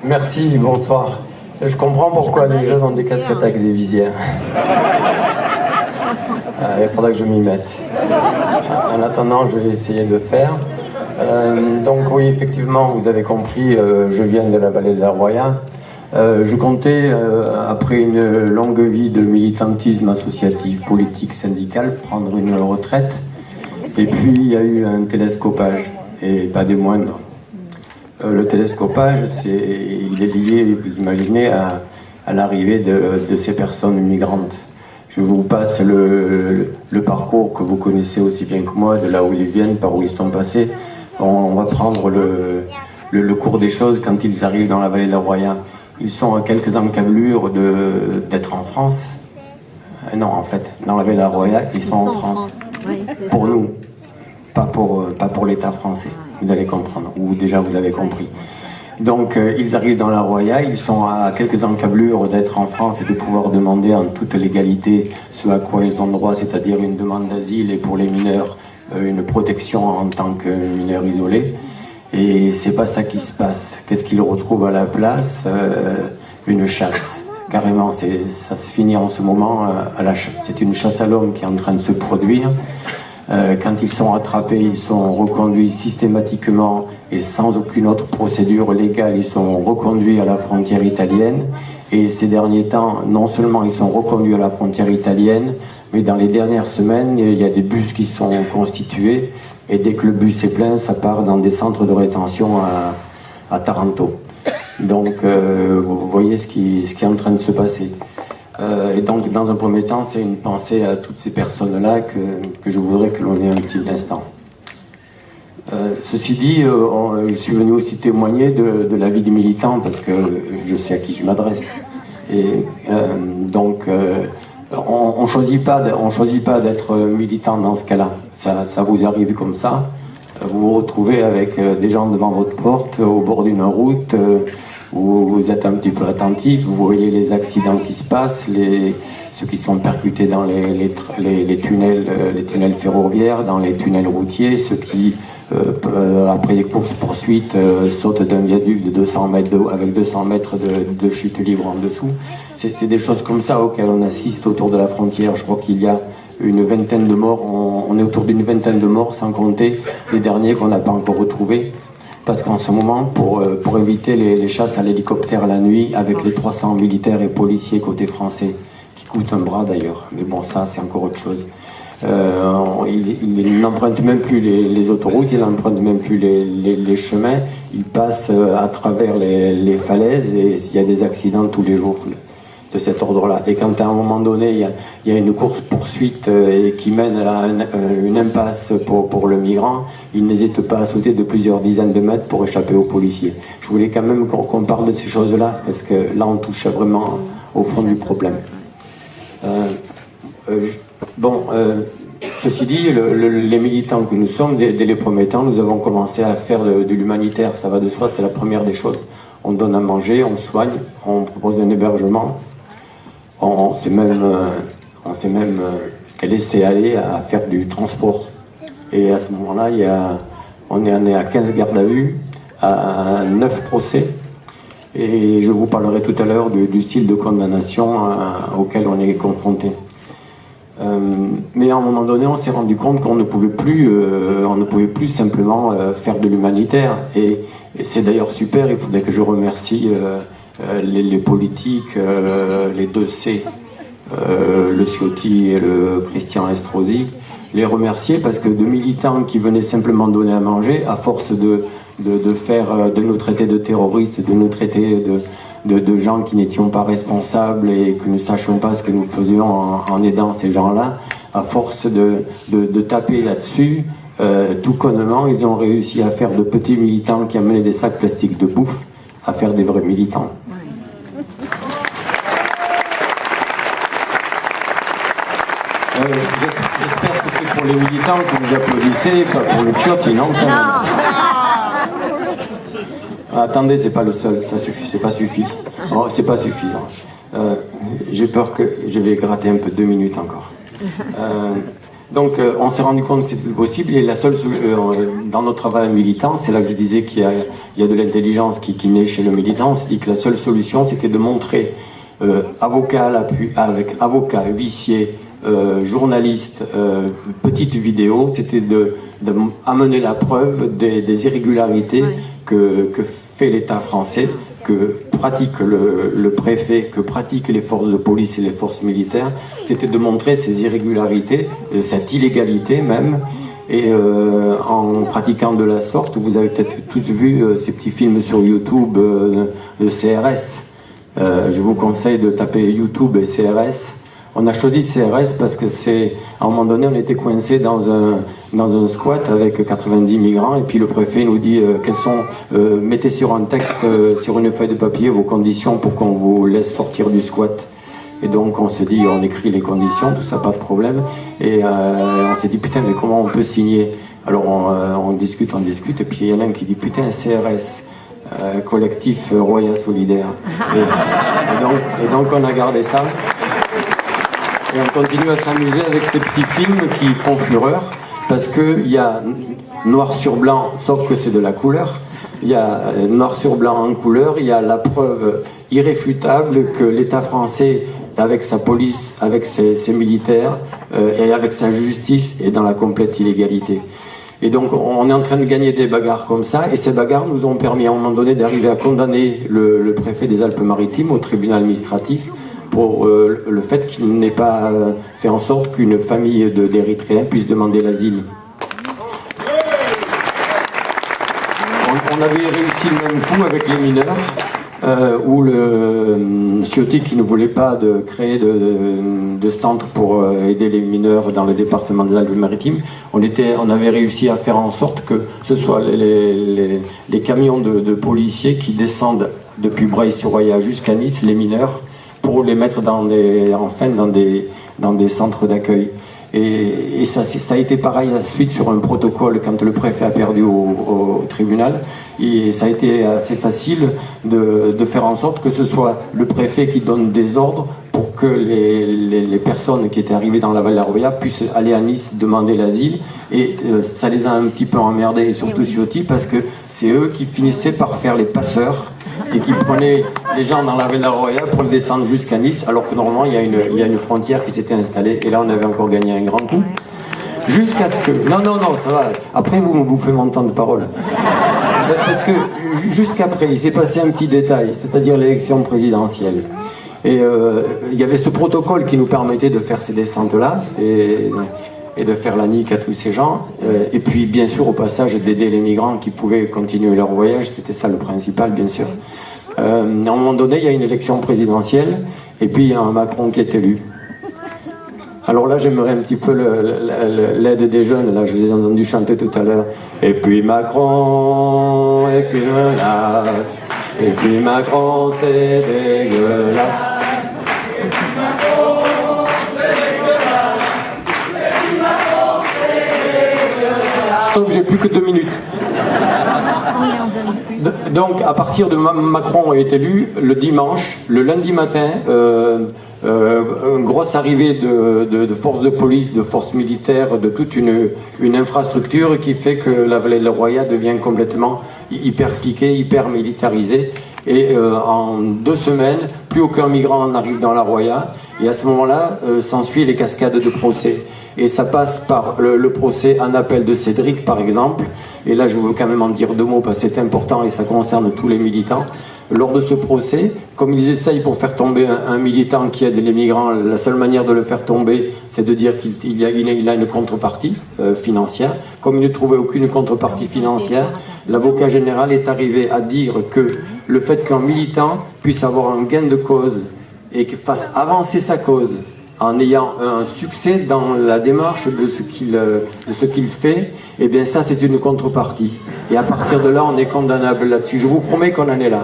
Merci, bonsoir. Je comprends pourquoi les jeunes ont des casquettes avec des visières. Il faudra que je m'y mette. En attendant, je vais essayer de faire. Donc oui, effectivement, vous avez compris, je viens de la vallée de la Roya. Je comptais, après une longue vie de militantisme associatif, politique, syndical, prendre une retraite. Et puis, il y a eu un télescopage, et pas des moindres. Le télescopage, il est lié, vous imaginez, à l'arrivée de ces personnes migrantes. Je vous passe le parcours que vous connaissez aussi bien que moi, de là où ils viennent, par où ils sont passés. On va prendre le cours des choses quand ils arrivent dans la vallée de la Roya. Ils sont à quelques encablures d'être en France. Non, en fait, dans la vallée de la Roya, ils sont en France. Pour nous, pas pour l'État français. Vous allez comprendre, ou déjà vous avez compris. Donc ils arrivent dans la Roya, ils sont à quelques encablures d'être en France et de pouvoir demander en toute légalité ce à quoi ils ont droit, c'est-à-dire une demande d'asile et pour les mineurs, une protection en tant que mineurs isolés. Et c'est pas ça qui se passe. Qu'est-ce qu'ils retrouvent à la place? Une chasse. Carrément, ça se finit en ce moment à la chasse. C'est une chasse à l'homme qui est en train de se produire. Quand ils sont attrapés, ils sont reconduits systématiquement et sans aucune autre procédure légale, ils sont reconduits à la frontière italienne. Et ces derniers temps, non seulement ils sont reconduits à la frontière italienne, mais dans les dernières semaines, il y a des bus qui sont constitués. Et dès que le bus est plein, ça part dans des centres de rétention à Taranto. Donc, vous voyez ce qui est en train de se passer. Et donc, dans un premier temps, c'est une pensée à toutes ces personnes-là que je voudrais que l'on ait un petit instant. Ceci dit, je suis venu aussi témoigner de la vie des militants parce que je sais à qui je m'adresse. Et donc, on choisit pas d'être militant dans ce cas-là. Ça vous arrive comme ça. Vous vous retrouvez avec des gens devant votre porte, au bord d'une route, où vous êtes un petit peu attentif, vous voyez les accidents qui se passent, ceux qui sont percutés dans les tunnels ferroviaires, dans les tunnels routiers, ceux qui, après des courses-poursuites, sautent d'un viaduc de 200 mètres avec 200 mètres de chute libre en dessous. C'est des choses comme ça auxquelles on assiste autour de la frontière. Je crois qu'il y a une vingtaine de morts, on est autour d'une vingtaine de morts, sans compter les derniers qu'on n'a pas encore retrouvés. Parce qu'en ce moment, pour éviter les chasses à l'hélicoptère la nuit, avec les 300 militaires et policiers côté français, qui coûtent un bras d'ailleurs, mais bon, ça c'est encore autre chose. Il n'emprunte même plus les autoroutes, il n'emprunte même plus les chemins, il passe à travers les falaises et il y a des accidents tous les jours de cet ordre-là. Et quand à un moment donné, il y a une course-poursuite qui mène à une impasse pour le migrant, il n'hésite pas à sauter de plusieurs dizaines de mètres pour échapper aux policiers. Je voulais quand même qu'on parle de ces choses-là, parce que là, on touche vraiment au fond du problème. Ceci dit, les militants que nous sommes, dès les premiers temps, nous avons commencé à faire de l'humanitaire. Ça va de soi, c'est la première des choses. On donne à manger, on soigne, on propose un hébergement. On s'est même laissé aller à faire du transport. Et à ce moment-là, on est à 15 gardes à vue, à 9 procès. Et je vous parlerai tout à l'heure du style de condamnation auquel on est confronté. Mais à un moment donné, on s'est rendu compte qu'on ne pouvait plus simplement faire de l'humanitaire. Et c'est d'ailleurs super, il faudrait que je remercie les politiques, les deux C, le Ciotti et le Christian Estrosi, les remercier parce que de militants qui venaient simplement donner à manger, à force de nous traiter de terroristes, de nous traiter de gens qui n'étions pas responsables et que nous ne sachions pas ce que nous faisions en aidant ces gens-là, à force de taper là-dessus, tout connement, ils ont réussi à faire de petits militants qui amenaient des sacs plastiques de bouffe à faire des vrais militants. J'espère que c'est pour les militants que vous applaudissez, pas pour le Ciotti, non? Attendez, c'est pas le seul, ça suffit, c'est pas suffisant. Oh, c'est pas suffisant. J'ai peur que je vais gratter un peu 2 minutes encore. Donc on s'est rendu compte que c'était possible et la seule dans notre travail militant, c'est là que je disais qu'il y a de l'intelligence qui naît chez le militant. On s'est dit que la seule solution c'était de montrer avocat à l'appui, avec avocat, huissier, journaliste, petite vidéo, c'était de amener la preuve des irrégularités que fait l'État français, que pratique le préfet, que pratiquent les forces de police et les forces militaires. C'était de montrer ces irrégularités, cette illégalité même. Et en pratiquant de la sorte, vous avez peut-être tous vu ces petits films sur YouTube de CRS. Je vous conseille de taper YouTube et CRS. On a choisi CRS parce que à un moment donné, on était coincé dans un squat avec 90 migrants et puis le préfet nous dit mettez sur un texte, sur une feuille de papier vos conditions pour qu'on vous laisse sortir du squat. Et donc on se dit, on écrit les conditions, tout ça, pas de problème. Et on s'est dit, putain, mais comment on peut signer? Alors on discute, et puis il y en a un qui dit, putain, CRS. Collectif Roya Solidaire. Et donc on a gardé ça. Et on continue à s'amuser avec ces petits films qui font fureur, parce qu'il y a noir sur blanc, sauf que c'est de la couleur. Il y a noir sur blanc en couleur, il y a la preuve irréfutable que l'État français, avec sa police, avec ses militaires, et avec sa justice, est dans la complète illégalité. Et donc on est en train de gagner des bagarres comme ça, et ces bagarres nous ont permis à un moment donné d'arriver à condamner le préfet des Alpes-Maritimes au tribunal administratif pour le fait qu'il n'ait pas fait en sorte qu'une famille d'Érythréens puisse demander l'asile. On avait réussi le même coup avec les mineurs, où le Ciotti, qui ne voulait pas créer de centre pour aider les mineurs dans le département des Alpes-Maritimes, on avait réussi à faire en sorte que ce soit les camions de policiers qui descendent depuis Breil-sur-Roya jusqu'à Nice, les mineurs, pour les mettre dans des centres d'accueil. Et ça a été pareil la suite sur un protocole quand le préfet a perdu au tribunal. Et ça a été assez facile de faire en sorte que ce soit le préfet qui donne des ordres pour que les personnes qui étaient arrivées dans la Vallée de la Roya puissent aller à Nice demander l'asile. Et ça les a un petit peu emmerdés, et surtout Ciotti, parce que c'est eux qui finissaient par faire les passeurs et qui prenaient les gens dans la Vallée de la Roya pour les descendre jusqu'à Nice, alors que normalement il y a une frontière qui s'était installée, et là on avait encore gagné un grand coup. Jusqu'à ce que... Non, ça va. Après, vous me bouffez mon temps de parole. Parce que jusqu'après, il s'est passé un petit détail, c'est-à-dire l'élection présidentielle. Et il y avait ce protocole qui nous permettait de faire ces descentes-là, et de faire la nique à tous ces gens. Et puis, bien sûr, au passage, d'aider les migrants qui pouvaient continuer leur voyage. C'était ça le principal, bien sûr. À un moment donné, il y a une élection présidentielle, et puis il y a un Macron qui est élu. Alors là, j'aimerais un petit peu l'aide des jeunes. Là, je vous ai entendu chanter tout à l'heure. Et puis Macron, et puis menace. Et puis Macron, c'est dégueulasse. Et puis Macron, c'est dégueulasse. Et puis Macron, c'est dégueulasse. Stop, j'ai plus que 2 minutes. Donc, à partir de Macron est élu, le dimanche, le lundi matin, une grosse arrivée de forces de police, de forces militaires, de toute une infrastructure qui fait que la Vallée de la Roya devient complètement hyper fliquée, hyper militarisée. Et en 2 semaines, plus aucun migrant n'arrive dans la Roya. Et à ce moment-là, s'ensuit les cascades de procès. Et ça passe par le procès en appel de Cédric, par exemple. Et là, je veux quand même en dire 2 mots, parce que c'est important et ça concerne tous les militants. Lors de ce procès, comme ils essayent pour faire tomber un militant qui aide les migrants, la seule manière de le faire tomber, c'est de dire qu'il a une contrepartie financière. Comme il ne trouvait aucune contrepartie financière, l'avocat général est arrivé à dire que le fait qu'un militant puisse avoir un gain de cause et qu'il fasse avancer sa cause en ayant un succès dans la démarche de ce qu'il fait, eh bien ça c'est une contrepartie. Et à partir de là, on est condamnable là-dessus. Je vous promets qu'on en est là.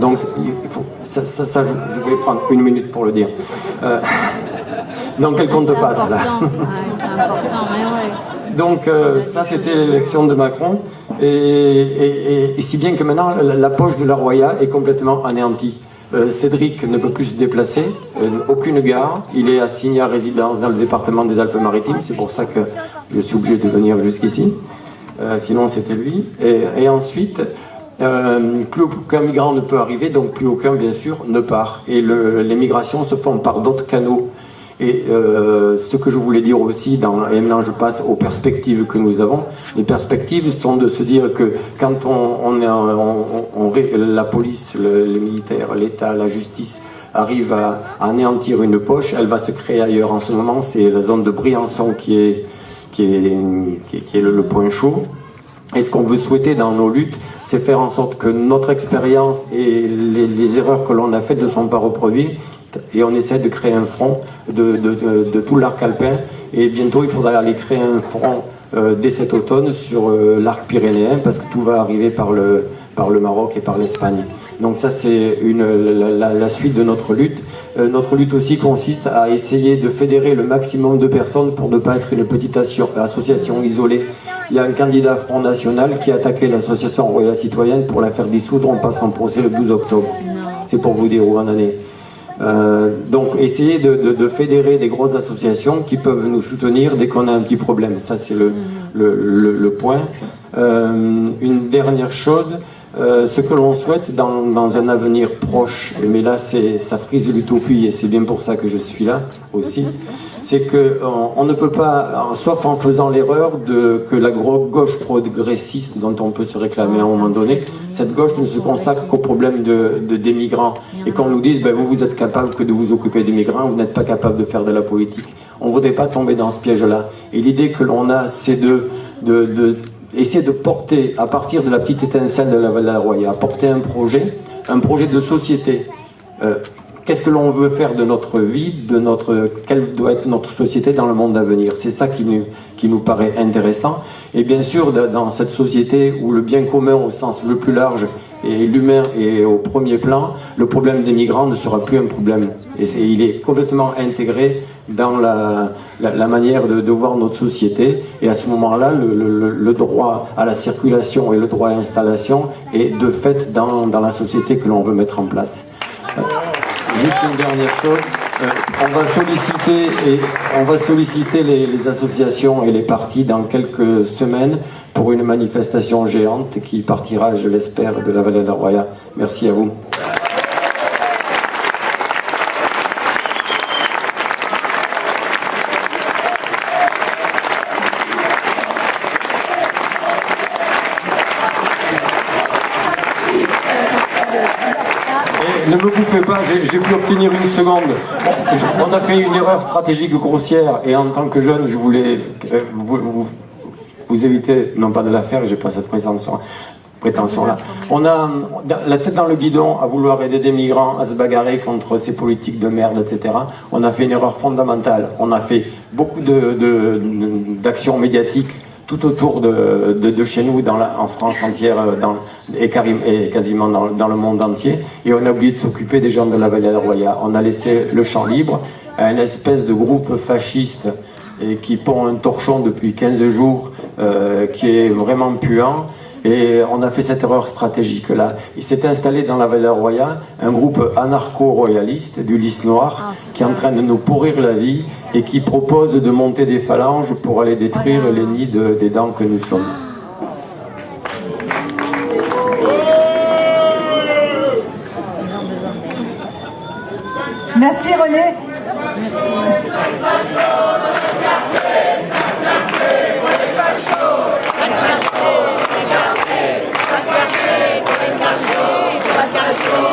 Donc, il faut, ça je vais prendre 1 minute pour le dire. Donc, elle compte pas, ça là. C'est important, mais ouais. Donc, ça, c'était l'élection de Macron. Et si bien que maintenant, la poche de la Roya est complètement anéantie. Cédric ne peut plus se déplacer, aucune gare, il est assigné à résidence dans le département des Alpes-Maritimes, c'est pour ça que je suis obligé de venir jusqu'ici, sinon c'était lui. Et ensuite, plus aucun migrant ne peut arriver, donc plus aucun bien sûr ne part. Et les migrations se font par d'autres canaux. Et ce que je voulais dire aussi, et maintenant je passe aux perspectives que nous avons, les perspectives sont de se dire que quand la police, les militaires, l'État, la justice arrive à anéantir une poche, elle va se créer ailleurs. En ce moment, c'est la zone de Briançon qui est le point chaud. Et ce qu'on veut souhaiter dans nos luttes, c'est faire en sorte que notre expérience et les erreurs que l'on a faites ne sont pas reproduites. Et on essaie de créer un front de tout l'arc alpin. Et bientôt, il faudra aller créer un front dès cet automne sur l'arc pyrénéen, parce que tout va arriver par le Maroc et par l'Espagne. Donc ça, c'est la suite de notre lutte. Notre lutte aussi consiste à essayer de fédérer le maximum de personnes pour ne pas être une petite association isolée. Il y a un candidat Front National qui a attaqué l'association Royale Citoyenne pour la faire dissoudre. On passe en procès le 12 octobre. C'est pour vous dire où on en est. Donc essayer de fédérer des grosses associations qui peuvent nous soutenir dès qu'on a un petit problème. Ça c'est le point. Une dernière chose, ce que l'on souhaite dans un avenir proche, mais là ça frise l'utopie et c'est bien pour ça que je suis là aussi, c'est qu'on ne peut pas, sauf en faisant l'erreur que la gauche progressiste dont on peut se réclamer à un moment donné, cette gauche ne se consacre qu'au problème des migrants. Et qu'on nous dise, vous êtes capable que de vous occuper des migrants, vous n'êtes pas capable de faire de la politique. On ne voudrait pas tomber dans ce piège-là. Et l'idée que l'on a, c'est essayer de porter, à partir de la petite étincelle de la Vallée de la Roya, porter un projet de société. Qu'est-ce que l'on veut faire de notre vie, quelle doit être notre société dans le monde à venir? C'est ça qui nous paraît intéressant. Et bien sûr, dans cette société où le bien commun au sens le plus large et l'humain est au premier plan, le problème des migrants ne sera plus un problème. Et il est complètement intégré dans la manière de voir notre société. Et à ce moment-là, le droit à la circulation et le droit à l'installation est de fait dans la société que l'on veut mettre en place. Juste une dernière chose, on va solliciter les associations et les partis dans quelques semaines pour une manifestation géante qui partira, je l'espère, de la Vallée de la Roya. Merci à vous. Ne me bouffez pas, j'ai pu obtenir une seconde. On a fait une erreur stratégique grossière et en tant que jeune, je voulais vous éviter, non pas de la faire, j'ai pas cette prétention-là. On a la tête dans le guidon à vouloir aider des migrants à se bagarrer contre ces politiques de merde, etc. On a fait une erreur fondamentale. On a fait beaucoup d'actions médiatiques tout autour de chez nous, en France entière et quasiment dans le monde entier. Et on a oublié de s'occuper des gens de la Vallée de la Roya. On a laissé le champ libre à une espèce de groupe fasciste qui pond un torchon depuis 15 jours, qui est vraiment puant. Et on a fait cette erreur stratégique-là. Il s'est installé dans la Vallée de la Roya un groupe anarcho-royaliste du lys noir qui est en train de nous pourrir la vie et qui propose de monter des phalanges pour aller détruire les nids des dents que nous sommes. Merci René. Pour les